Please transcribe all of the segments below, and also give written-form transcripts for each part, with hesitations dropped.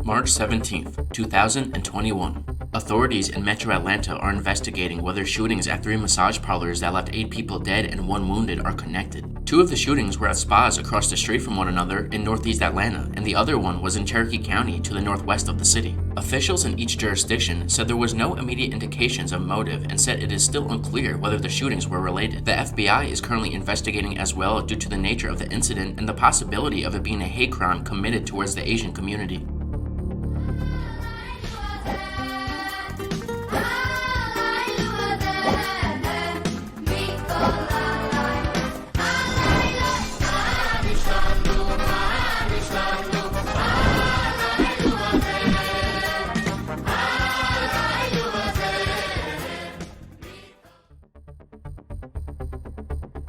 March 17th, 2021. Authorities in Metro Atlanta are investigating whether shootings at 3 massage parlors that left 8 people dead and 1 wounded are connected. 2 of the shootings were at spas across the street from one another in northeast Atlanta, and the other one was in Cherokee County to the northwest of the city. Officials in each jurisdiction said there was no immediate indications of motive and said it is still unclear whether the shootings were related. The FBI is currently investigating as well due to the nature of the incident and the possibility of it being a hate crime committed towards the Asian community.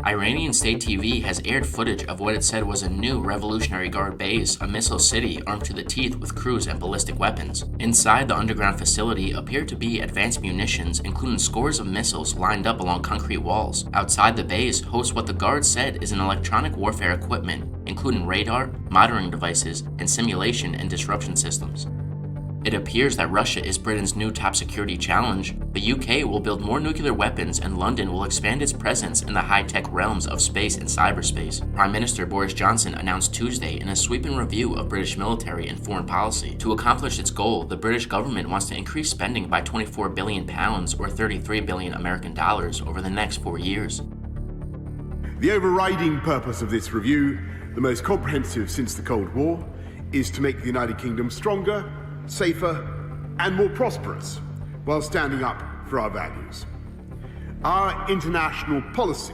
Iranian state TV has aired footage of what it said was a new Revolutionary Guard base, a missile city armed to the teeth with cruise and ballistic weapons. Inside the underground facility appear to be advanced munitions, including scores of missiles lined up along concrete walls. Outside the base hosts what the Guard said is an electronic warfare equipment, including radar, monitoring devices, and simulation and disruption systems. It appears that Russia is Britain's new top security challenge. The UK will build more nuclear weapons, and London will expand its presence in the high-tech realms of space and cyberspace. Prime Minister Boris Johnson announced Tuesday in a sweeping review of British military and foreign policy. To accomplish its goal, the British government wants to increase spending by £24 billion or 33 billion American dollars over the next 4 years. The overriding purpose of this review, the most comprehensive since the Cold War, is to make the United Kingdom stronger, safer, and more prosperous, while standing up for our values. Our international policy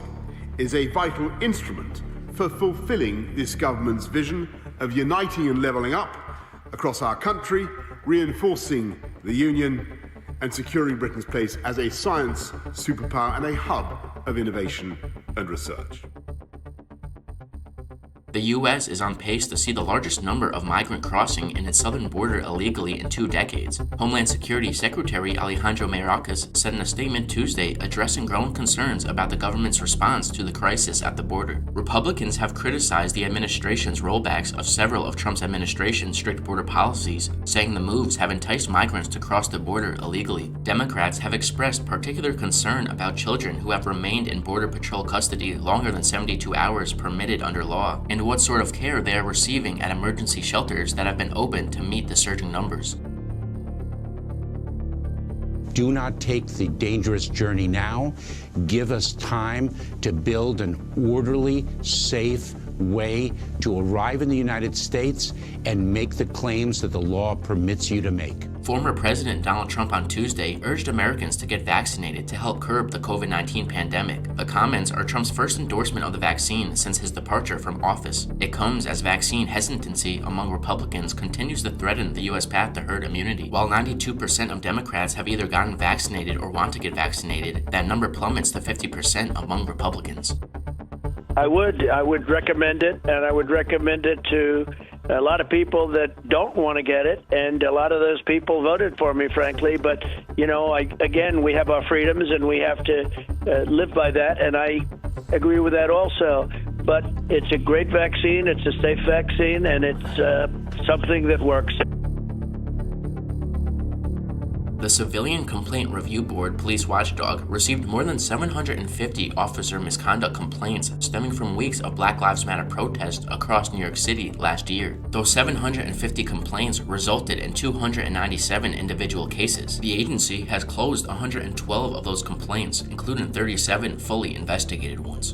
is a vital instrument for fulfilling this government's vision of uniting and levelling up across our country, reinforcing the Union, and securing Britain's place as a science superpower and a hub of innovation and research. The U.S. is on pace to see the largest number of migrant crossing in its southern border illegally in 2 decades. Homeland Security Secretary Alejandro Mayorkas said in a statement Tuesday addressing growing concerns about the government's response to the crisis at the border. Republicans have criticized the administration's rollbacks of several of Trump's administration's strict border policies, saying the moves have enticed migrants to cross the border illegally. Democrats have expressed particular concern about children who have remained in Border Patrol custody longer than 72 hours permitted under law, and what sort of care they are receiving at emergency shelters that have been opened to meet the surging numbers. Do not take the dangerous journey now. Give us time to build an orderly, safe way to arrive in the United States and make the claims that the law permits you to make. Former President Donald Trump on Tuesday urged Americans to get vaccinated to help curb the COVID-19 pandemic. The comments are Trump's first endorsement of the vaccine since his departure from office. It comes as vaccine hesitancy among Republicans continues to threaten the U.S. path to herd immunity. While 92% of Democrats have either gotten vaccinated or want to get vaccinated, that number plummets to 50% among Republicans. I would recommend it, and I would recommend it to a lot of people that don't want to get it, and a lot of those people voted for me, frankly. But, you know, again, we have our freedoms, and we have to live by that, and I agree with that also. But it's a great vaccine, it's a safe vaccine, and it's something that works. The Civilian Complaint Review Board police watchdog received more than 750 officer misconduct complaints stemming from weeks of Black Lives Matter protests across New York City last year. Those 750 complaints resulted in 297 individual cases. The agency has closed 112 of those complaints, including 37 fully investigated ones.